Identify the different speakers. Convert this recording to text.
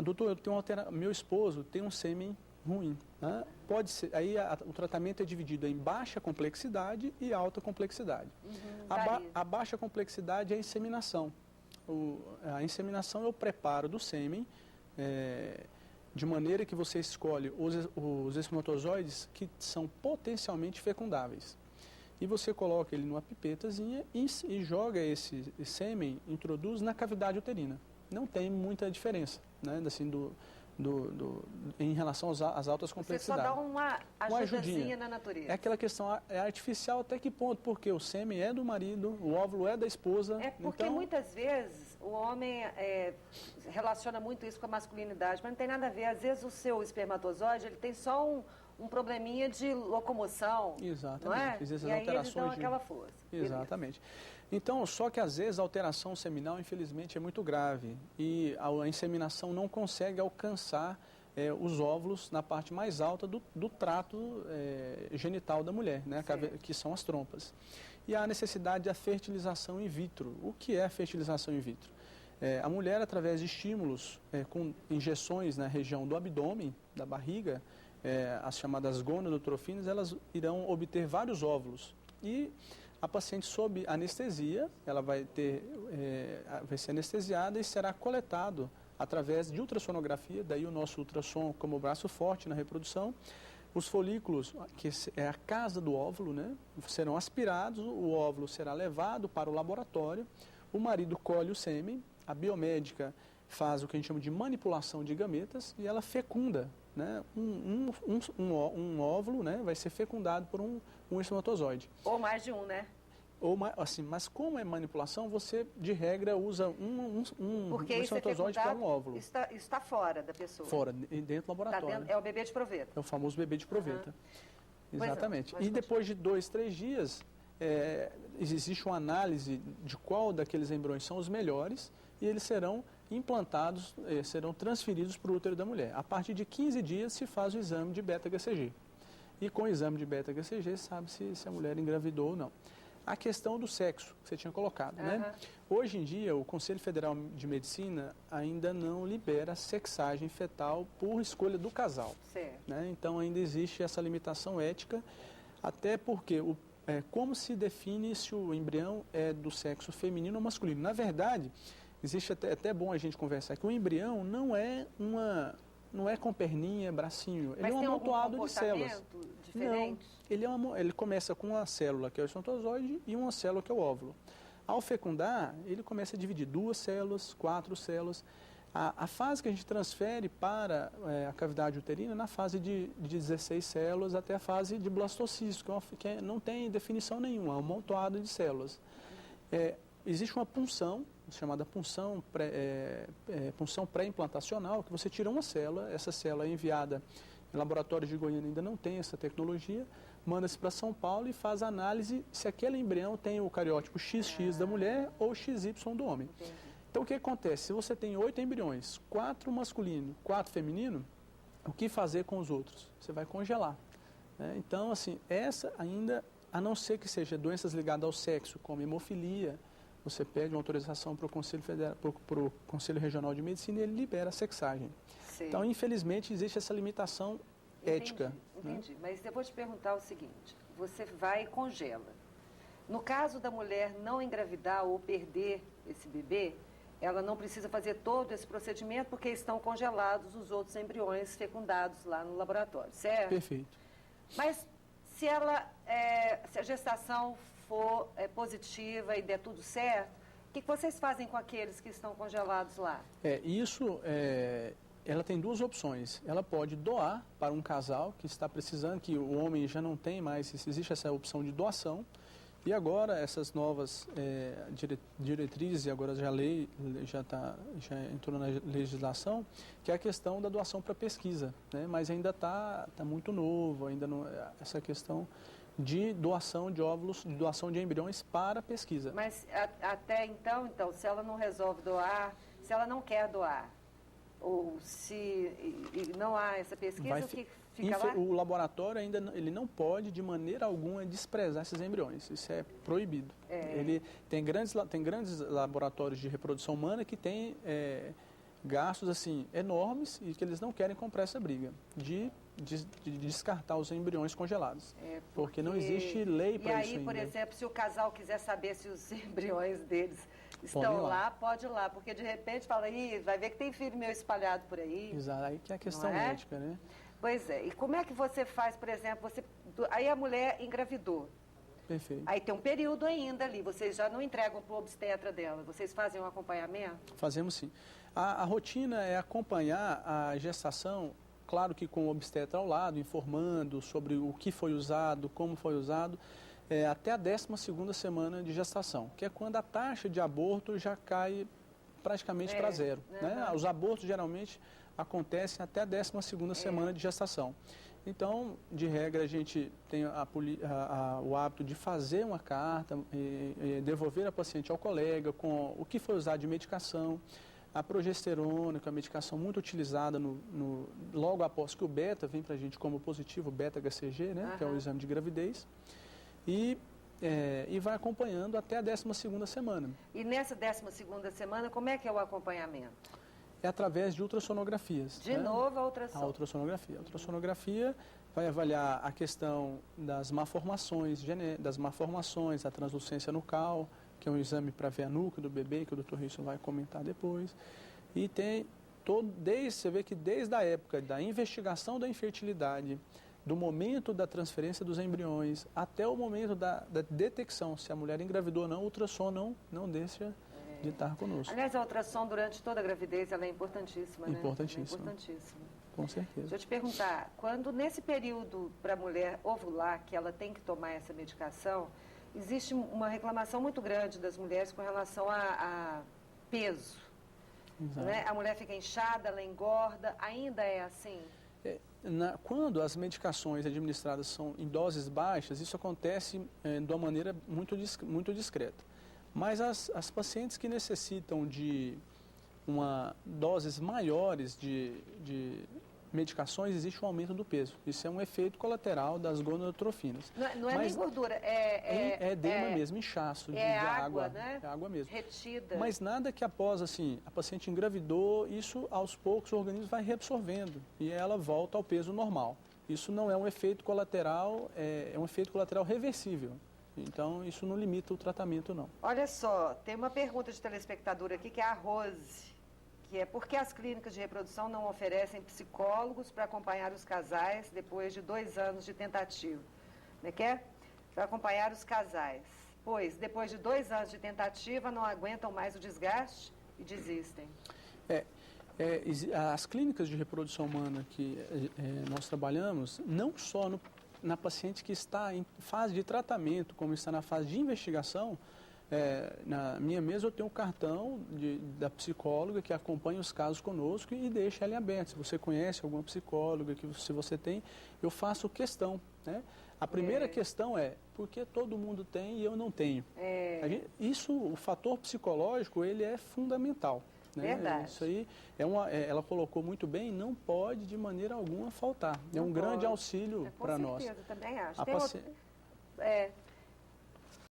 Speaker 1: Doutor, meu esposo tem um sêmen ruim, né? Pode ser, aí o tratamento é dividido em baixa complexidade e alta complexidade. A baixa complexidade é a inseminação. A inseminação é o preparo do sêmen, de maneira que você escolhe os espermatozoides que são potencialmente fecundáveis. E você coloca ele numa pipetazinha e joga esse sêmen, introduz na cavidade uterina. Não tem muita diferença, né, assim, em relação às altas complexidades.
Speaker 2: Você só dá uma ajudazinha na natureza.
Speaker 1: É aquela questão, é artificial até que ponto? Porque o sêmen é do marido, o óvulo é da esposa.
Speaker 2: É porque
Speaker 1: então,
Speaker 2: muitas vezes o homem relaciona muito isso com a masculinidade, mas não tem nada a ver. Às vezes o seu espermatozoide ele tem só um probleminha de locomoção.
Speaker 1: Exatamente.
Speaker 2: Não é?
Speaker 1: Às vezes
Speaker 2: e
Speaker 1: as
Speaker 2: aí
Speaker 1: alterações
Speaker 2: eles dão aquela força.
Speaker 1: Exatamente. Então, só que às vezes a alteração seminal, infelizmente, é muito grave e a inseminação não consegue alcançar os óvulos na parte mais alta do trato genital da mulher, né, que são as trompas. E há a necessidade da fertilização in vitro. O que é a fertilização in vitro? A mulher, através de estímulos, com injeções na região do abdômen, da barriga, as chamadas gonadotrofinas, elas irão obter vários óvulos. E a paciente sob anestesia, ela vai ser anestesiada e será coletado através de ultrassonografia, daí o nosso ultrassom como braço forte na reprodução. Os folículos, que é a casa do óvulo, né, serão aspirados, o óvulo será levado para o laboratório, o marido colhe o sêmen, a biomédica faz o que a gente chama de manipulação de gametas e ela fecunda, né, um óvulo, né, vai ser fecundado por um espermatozoide.
Speaker 2: Ou mais de um, né?
Speaker 1: Assim, mas como é manipulação, você, de regra, usa um espermatozoide para um óvulo.
Speaker 2: Isso está fora da pessoa.
Speaker 1: Fora, dentro do laboratório.
Speaker 2: É o bebê de proveta.
Speaker 1: É o famoso bebê de proveta. Exatamente. E depois de 2, 3 dias, existe uma análise de qual daqueles embriões são os melhores e eles serão implantados, serão transferidos para o útero da mulher. A partir de 15 dias se faz o exame de beta-HCG. E com o exame de beta-HCG sabe se a mulher engravidou ou não. A questão do sexo, que você tinha colocado, né? Hoje em dia, o Conselho Federal de Medicina ainda não libera sexagem fetal por escolha do casal. Né? Então, ainda existe essa limitação ética, até porque como se define se o embrião é do sexo feminino ou masculino? Na verdade, existe até bom a gente conversar que o embrião não é com perninha, bracinho, ele é um amontoado de células.
Speaker 2: Diferente?
Speaker 1: Não, ele começa com uma célula, que é o espermatozoide, e uma célula, que é o óvulo. Ao fecundar, ele começa a dividir 2 células, 4 células. A fase que a gente transfere para a cavidade uterina é na fase de 16 células até a fase de blastocisto, que não tem definição nenhuma, é um amontoado de células. Existe uma punção, chamada punção pré-implantacional, que você tira uma célula, essa célula é enviada em laboratórios de Goiânia, ainda não tem essa tecnologia, manda-se para São Paulo e faz a análise se aquele embrião tem o cariótipo XX da mulher ou XY do homem. Entendi. Então o que acontece? Se você tem 8 embriões, 4 masculino, 4 feminino, o que fazer com os outros? Você vai congelar. Né? Então, assim, essa ainda, a não ser que seja doenças ligadas ao sexo, como hemofilia, você pede uma autorização para o Conselho Federal, para o Conselho Regional de Medicina e ele libera a sexagem. Sim. Então, infelizmente, existe essa limitação ética.
Speaker 2: Entendi. Né? Mas eu vou te perguntar o seguinte, você vai e congela. No caso da mulher não engravidar ou perder esse bebê, ela não precisa fazer todo esse procedimento porque estão congelados os outros embriões fecundados lá no laboratório, certo?
Speaker 1: Perfeito.
Speaker 2: Mas se a gestação for positiva e der tudo certo, o que vocês fazem com aqueles que estão congelados lá?
Speaker 1: Ela tem 2 opções. Ela pode doar para um casal que está precisando, que o homem já não tem mais, existe essa opção de doação. E agora essas novas diretrizes, e agora já entrou na legislação, que é a questão da doação para pesquisa, né? Mas ainda está muito novo, ainda não, essa questão de doação de óvulos, de doação de embriões para pesquisa.
Speaker 2: Mas até então, se ela não resolve doar, se ela não quer doar, ou se não há essa pesquisa, o que fica lá?
Speaker 1: O laboratório ainda ele não pode, de maneira alguma, desprezar esses embriões. Isso é proibido. Ele tem grandes laboratórios de reprodução humana que têm gastos assim enormes e que eles não querem comprar essa briga de descartar os embriões congelados. Porque não existe lei para isso ainda.
Speaker 2: E aí, por exemplo, se o casal quiser saber se os embriões deles estão lá, pode ir lá. Porque de repente fala, ih, vai ver que tem filho meu espalhado por aí.
Speaker 1: Exato, aí que é a questão médica, né?
Speaker 2: Pois é. E como é que você faz, por exemplo, aí a mulher engravidou.
Speaker 1: Perfeito.
Speaker 2: Aí tem um período ainda ali, vocês já não entregam para o obstetra dela, vocês fazem um acompanhamento?
Speaker 1: Fazemos sim. A rotina é acompanhar a gestação, claro que com o obstetra ao lado, informando sobre o que foi usado, como foi usado, até a 12ª semana de gestação, que é quando a taxa de aborto já cai praticamente para zero. Né? Os abortos geralmente acontecem até a 12ª semana de gestação. Então, de regra, a gente tem o hábito de fazer uma carta, devolver a paciente ao colega com o que foi usado de medicação, a progesterona, que é uma medicação muito utilizada logo após que o beta vem para a gente como positivo, beta-HCG, né, que é o exame de gravidez, e vai acompanhando até a 12ª semana.
Speaker 2: E nessa 12ª semana, como é que é o acompanhamento?
Speaker 1: É através de ultrassonografias.
Speaker 2: De novo a ultrassom.
Speaker 1: A ultrassonografia. A ultrassonografia vai avaliar a questão das malformações, a translucência nucal, que é um exame para ver a nuca do bebê, que o Dr. Wilson vai comentar depois. E tem você vê que desde a época da investigação da infertilidade, do momento da transferência dos embriões, até o momento da detecção, se a mulher engravidou ou não, o ultrassom não deixa de estar conosco.
Speaker 2: Aliás, a ultrassom durante toda a gravidez ela é importantíssima, né?
Speaker 1: Importantíssima.
Speaker 2: Importantíssima.
Speaker 1: Com certeza.
Speaker 2: Deixa eu te perguntar, quando nesse período para a mulher ovular, que ela tem que tomar essa medicação, existe uma reclamação muito grande das mulheres com relação a peso. Né? A mulher fica inchada, ela engorda, ainda é assim?
Speaker 1: Quando as medicações administradas são em doses baixas, isso acontece de uma maneira muito discreta. Mas as pacientes que necessitam de doses maiores de medicações, existe um aumento do peso. Isso é um efeito colateral das gonadotrofinas.
Speaker 2: Não é nem gordura, é
Speaker 1: edema mesmo, inchaço de
Speaker 2: água, né?
Speaker 1: É água mesmo.
Speaker 2: Retida.
Speaker 1: Mas nada que após, assim, a paciente engravidou, isso aos poucos o organismo vai reabsorvendo e ela volta ao peso normal. Isso não é um efeito colateral, é um efeito colateral reversível. Então, isso não limita o tratamento, não.
Speaker 2: Olha só, tem uma pergunta de telespectador aqui, que é a Rose, que é: por que as clínicas de reprodução não oferecem psicólogos para acompanhar os casais depois de 2 anos de tentativa? Né, para acompanhar os casais. Pois, depois de 2 anos de tentativa, não aguentam mais o desgaste e desistem.
Speaker 1: As clínicas de reprodução humana que nós trabalhamos, não só na paciente que está em fase de tratamento, como está na fase de investigação, na minha mesa eu tenho um cartão da psicóloga que acompanha os casos conosco e deixa ela em aberto. Se você conhece alguma psicóloga, se você tem, eu faço questão. Né? A primeira questão é, por que todo mundo tem e eu não tenho? O fator psicológico, ele é fundamental. Né?
Speaker 2: Verdade.
Speaker 1: Isso aí, ela colocou muito bem, não pode de maneira alguma faltar. É um grande auxílio para nós.
Speaker 2: Com certeza, também acho.